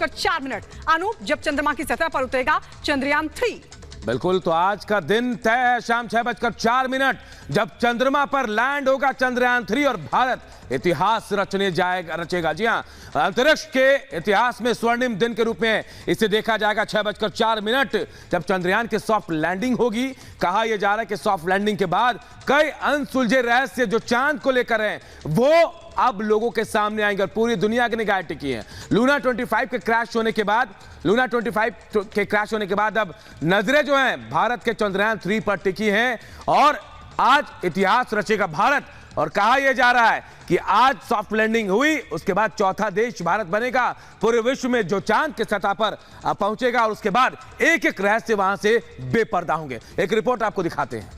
6:04। अनूप, जब चंद्रमा की सतह पर उतरेगा चंद्रयान 3? बिल्कुल, तो आज का दिन तय है। शाम 6:04 जब चंद्रमा पर लैंड होगा चंद्रयान 3 और भारत इतिहास रचेगा। जी हाँ, अंतरिक्ष के इतिहास में स्वर्णिम दिन के रूप में इसे देखा जाएगा। 6:04 जब चंद्रयान की सॉफ्ट लैंडिंग होगी। कहा यह जा रहा है कि सॉफ्ट लैंडिंग के बाद कई अनसुलझे रहस्य जो चांद को लेकर हैं वो अब लोगों के सामने आएंगे और पूरी दुनिया की निगाहें टिकी हैं। लूना 25 के क्रैश होने के बाद अब नजरें जो हैं भारत के चंद्रयान 3 पर टिकी हैं और आज इतिहास रचेगा भारत। और कहा यह जा रहा है कि आज सॉफ्ट लैंडिंग हुई, उसके बाद चौथा देश भारत बनेगा पूरे विश्व में जो चांद की सतह पर पहुंचेगा और उसके बाद एक एक रहस्य वहां से बेपर्दा होंगे। एक रिपोर्ट आपको दिखाते हैं।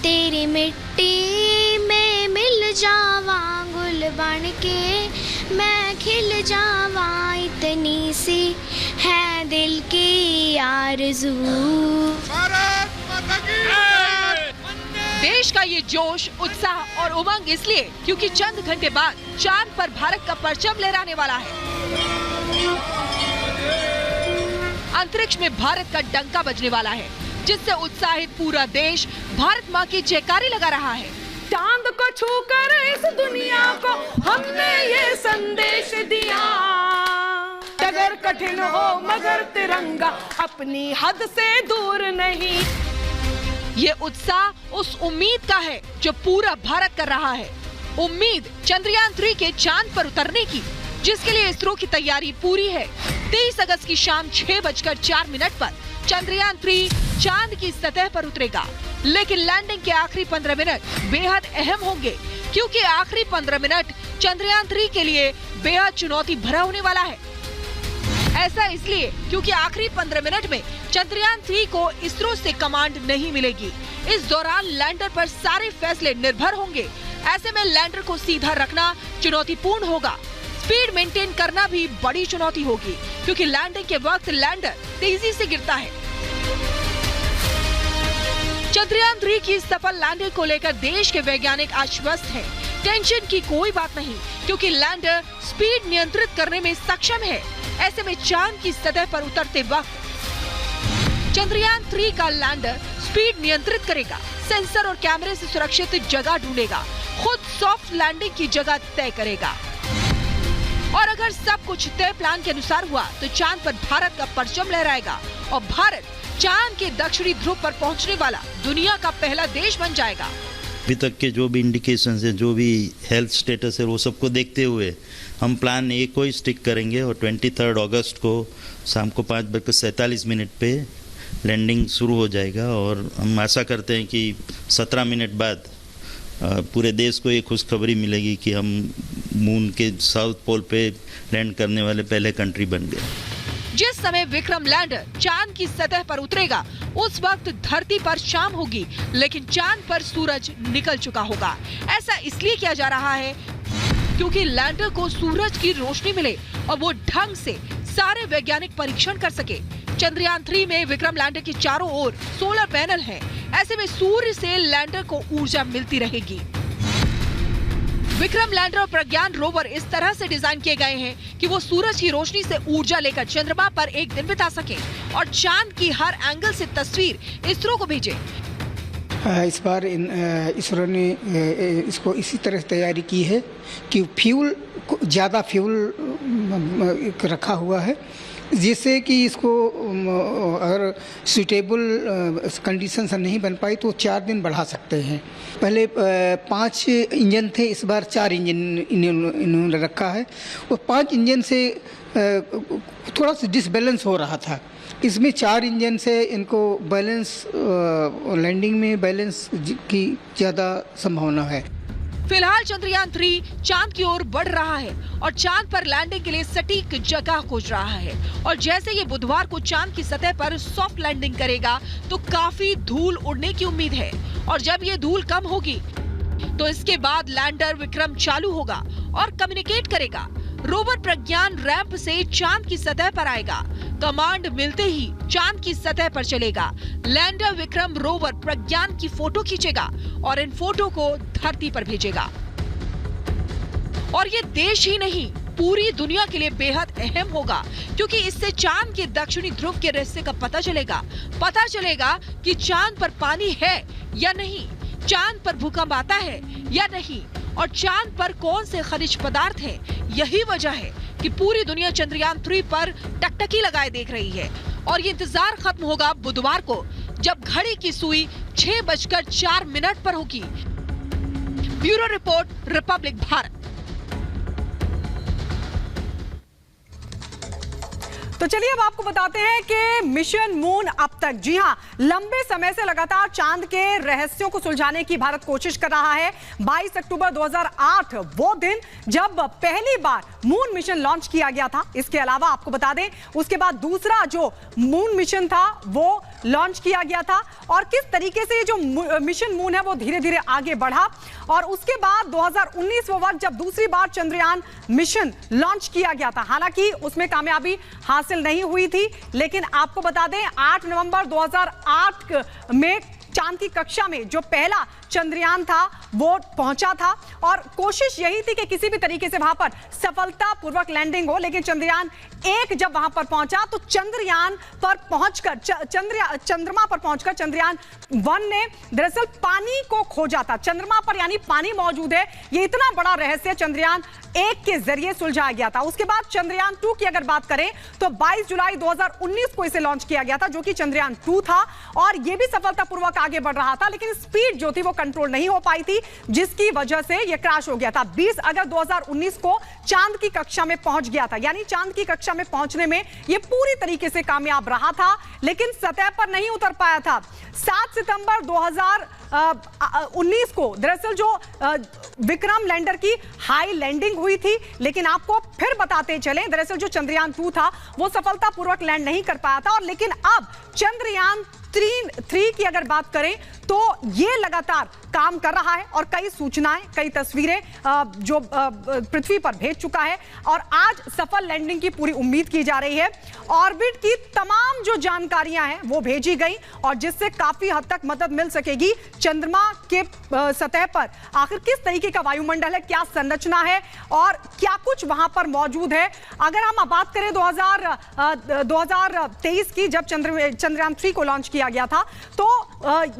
तेरी मिट्टी में मिल जावा गुल बन के, मैं खिल जावा इतनी सी है दिल की आरज़ू। देश का ये जोश, उत्साह और उमंग इसलिए क्योंकि चंद घंटे बाद चांद पर भारत का परचम लहराने वाला है। अंतरिक्ष में भारत का डंका बजने वाला है, जिससे उत्साहित पूरा देश भारत माँ की जयकारी लगा रहा है। चांद को छूकर इस दुनिया को हमने ये संदेश दिया, अगर कठिन हो मगर तिरंगा अपनी हद से दूर नहीं। ये उत्साह उस उम्मीद का है जो पूरा भारत कर रहा है। उम्मीद चंद्रयान 3 के चांद पर उतरने की, जिसके लिए इसरो की तैयारी पूरी है। 23 अगस्त की शाम 6:04 पर चंद्रयान 3 चांद की सतह पर उतरेगा। लेकिन लैंडिंग के आखिरी 15 मिनट बेहद अहम होंगे, क्योंकि आखिरी 15 मिनट चंद्रयान 3 के लिए बेहद चुनौती भरा होने वाला है। ऐसा इसलिए क्योंकि आखिरी 15 मिनट में चंद्रयान 3 को इसरो से कमांड नहीं मिलेगी। इस दौरान लैंडर पर सारे फैसले निर्भर होंगे। ऐसे में लैंडर को सीधा रखना चुनौतीपूर्ण होगा। स्पीड मेंटेन करना भी बड़ी चुनौती होगी, क्योंकि लैंडिंग के वक्त लैंडर तेजी से गिरता है। चंद्रयान 3 की सफल लैंडिंग को लेकर देश के वैज्ञानिक आश्वस्त हैं। टेंशन की कोई बात नहीं, क्योंकि लैंडर स्पीड नियंत्रित करने में सक्षम है। ऐसे में चांद की सतह पर उतरते वक्त चंद्रयान 3 का लैंडर स्पीड नियंत्रित करेगा, सेंसर और कैमरे से सुरक्षित जगह ढूंढेगा, खुद सॉफ्ट लैंडिंग की जगह तय करेगा। और अगर सब कुछ तय प्लान के अनुसार हुआ तो चांद पर भारत का परचम लहराएगा और भारत चांद के दक्षिणी ध्रुव पर पहुंचने वाला दुनिया का पहला देश बन जाएगा। अभी तक के जो भी इंडिकेशंस हैं, जो भी हेल्थ स्टेटस है, वो सबको देखते हुए हम प्लान ए को ही स्टिक करेंगे और 23 अगस्त को शाम को 5:47 पे लैंडिंग शुरू हो जाएगा। और हम आशा करते हैं कि 17 मिनट बाद पूरे देश को ये खुशखबरी मिलेगी कि हम मून के साउथ पोल पे लैंड करने वाले पहले कंट्री बन गए। जिस समय विक्रम लैंडर चांद की सतह पर उतरेगा उस वक्त धरती पर शाम होगी, लेकिन चांद पर सूरज निकल चुका होगा। ऐसा इसलिए किया जा रहा है क्योंकि लैंडर को सूरज की रोशनी मिले और वो ढंग से सारे वैज्ञानिक परीक्षण कर सके। चंद्रयान 3 में विक्रम लैंडर के चारों ओर सोलर पैनल हैं। ऐसे में सूर्य से लैंडर को ऊर्जा मिलती रहेगी। विक्रम लैंडर और प्रज्ञान रोवर इस तरह से डिजाइन किए गए हैं कि वो सूरज की रोशनी से ऊर्जा लेकर चंद्रमा पर एक दिन बिता सके और चांद की हर एंगल से तस्वीर इसरो को भेजे। इस बार इसरो ने इसको इसी तरह तैयारी की है कि ज़्यादा फ्यूल रखा हुआ है, जिससे कि इसको अगर सूटेबल कंडीशंस नहीं बन पाई तो 4 दिन बढ़ा सकते हैं। पहले 5 इंजन थे, इस बार 4 इंजन इन्होंने रखा है और 5 इंजन से थोड़ा सा डिसबैलेंस हो रहा था। इसमें 4 इंजन से इनको बैलेंस लैंडिंग में बैलेंस की ज़्यादा संभावना है। फिलहाल चंद्रयान 3 चांद की ओर बढ़ रहा है और चांद पर लैंडिंग के लिए सटीक जगह खोज रहा है। और जैसे ये बुधवार को चांद की सतह पर सॉफ्ट लैंडिंग करेगा तो काफी धूल उड़ने की उम्मीद है। और जब ये धूल कम होगी तो इसके बाद लैंडर विक्रम चालू होगा और कम्युनिकेट करेगा। रोवर प्रज्ञान रैंप से चांद की सतह पर आएगा। कमांड मिलते ही चांद की सतह पर चलेगा। लैंडर विक्रम रोवर प्रज्ञान की फोटो खींचेगा और इन फोटो को धरती पर भेजेगा। और ये देश ही नहीं, पूरी दुनिया के लिए बेहद अहम होगा, क्योंकि इससे चांद के दक्षिणी ध्रुव के रहस्य का पता चलेगा कि चांद पर पानी है या नहीं, चांद पर भूकंप आता है या नहीं, और चांद पर कौन से खनिज पदार्थ हैं। यही वजह है कि पूरी दुनिया चंद्रयान 3 पर टकटकी लगाए देख रही है। और ये इंतजार खत्म होगा बुधवार को, जब घड़ी की सुई 6:04 पर होगी। Bureau report, Republic Bharat. तो चलिए अब आपको बताते हैं कि मिशन मून अब तक, जी हां, लंबे समय से लगातार चांद के रहस्यों को सुलझाने की भारत कोशिश कर रहा है। 22 अक्टूबर 2008 वो दिन जब पहली बार मून मिशन लॉन्च किया गया था। इसके अलावा आपको बता दें उसके बाद दूसरा जो मून मिशन था वो लॉन्च किया गया था, और किस तरीके से जो मिशन मून है वो धीरे धीरे आगे बढ़ा। और उसके बाद 2019 वो वक्त जब दूसरी बार चंद्रयान मिशन लॉन्च किया गया था। हालांकि उसमें कामयाबी हासिल नहीं हुई थी, लेकिन आपको बता दें 8 नवंबर 2008 में चांद की कक्षा में जो पहला चंद्रयान था वो पहुंचा था, और कोशिश यही थी कि किसी भी तरीके से वहां पर सफलतापूर्वक लैंडिंग हो। लेकिन चंद्रयान 1 जब वहां पर पहुंचा तो चंद्रयान पर पहुंचकर चंद्रमा पर पहुंचकर चंद्रयान 1 ने दरअसल पानी को खोजा था। चंद्रमा पर यानी पानी मौजूद है, ये इतना बड़ा रहस्य चंद्रयान 1 के जरिए सुलझाया गया था। उसके बाद चंद्रयान 2 की अगर बात करें तो 22 जुलाई 2019 को इसे लॉन्च किया गया था, जो कि चंद्रयान 2 था, और यह भी सफलतापूर्वक आगे बढ़ रहा था, लेकिन स्पीड जो थी वो कंट्रोल नहीं हो पाई थी, जिसकी वजह से यह क्रैश हो गया था। 20 अगस्त 2019 को चांद की कक्षा में पहुंच गया था, यानी चांद की कक्षा में पहुंचने में यह पूरी तरीके से कामयाब रहा था, लेकिन सतह पर नहीं उतर पाया था। 7 सितंबर 2019 को दरअसल जो विक्रम लैंडर की हाई लैंडिंग हुई थी, लेकिन आपको फिर बताते चलें दरअसल जो चंद्रयान 2 था वो सफलतापूर्वक लैंड नहीं कर पाया था। और लेकिन अब चंद्रयान 3 की अगर बात करें तो ये लगातार काम कर रहा है, और कई सूचनाएं, कई तस्वीरें जो पृथ्वी पर भेज चुका है, और आज सफल लैंडिंग की पूरी उम्मीद की जा रही है। ऑर्बिट की तमाम जो जानकारियां हैं वो भेजी गई, और जिससे काफी हद तक मदद मिल सकेगी चंद्रमा के सतह पर आखिर किस तरीके का वायुमंडल है, क्या संरचना है और क्या कुछ वहां पर मौजूद है। अगर हम बात करें 2023 की, जब चंद्रयान 3 को लॉन्च किया गया था, तो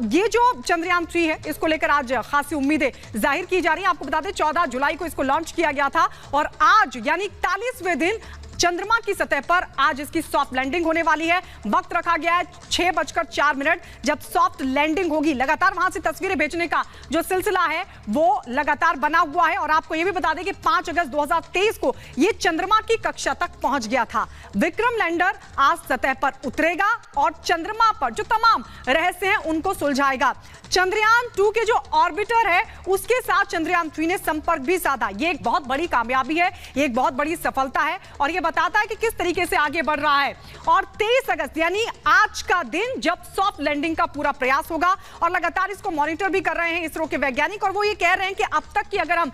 ये जो चंद्रयान 3 है इसको लेकर आज खासी उम्मीदें जाहिर की जा रही हैं। आपको बता दें 14 जुलाई को इसको लॉन्च किया गया था, और आज यानी 41वें दिन चंद्रमा की सतह पर आज इसकी सॉफ्ट लैंडिंग होने वाली है। वक्त रखा गया है 6:04 जब सॉफ्ट लैंडिंग होगी। लगातार वहां से तस्वीरें भेजने का जो सिलसिला है वो लगातार बना हुआ है, और आपको यह भी बता दें कि 5 अगस्त 2023 को यह चंद्रमा की कक्षा तक पहुंच गया था। विक्रम लैंडर आज सतह पर उतरेगा और चंद्रमा पर जो तमाम रहस्य हैं उनको सुलझाएगा। चंद्रयान 2 के जो ऑर्बिटर है उसके साथ चंद्रयान 3 ने संपर्क भी साधा। यह एक बहुत बड़ी कामयाबी है, यह एक बहुत बड़ी सफलता है, और यह बताता है कि किस तरीके से आगे बढ़ रहा है। और 23 अगस्त यानी आज का दिन जब सॉफ्ट लैंडिंग का पूरा प्रयास होगा, और लगातार इसको मॉनिटर भी कर रहे हैं इसरो के वैज्ञानिक, और वो ये कह रहे हैं कि अब तक की अगर हम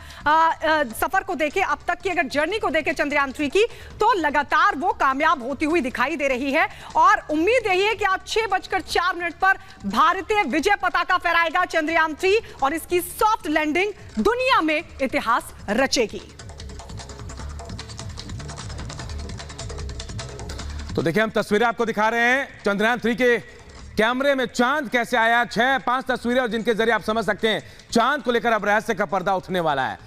सफर को देखें, अब तक की अगर जर्नी को देखें चंद्रयान 3 की, तो लगातार वो कामयाब होती हुई दिखाई दे रही है। और उम्मीद यही है कि आज 6:04 पर भारतीय विजय पताका फहराएगा चंद्रयान 3, और इसकी सॉफ्ट लैंडिंग दुनिया में इतिहास रचेगी। तो देखिए हम तस्वीरें आपको दिखा रहे हैं चंद्रयान 3 के कैमरे में चांद कैसे आया। 6-5 तस्वीरें और जिनके जरिए आप समझ सकते हैं चांद को लेकर अब रहस्य का पर्दा उठने वाला है।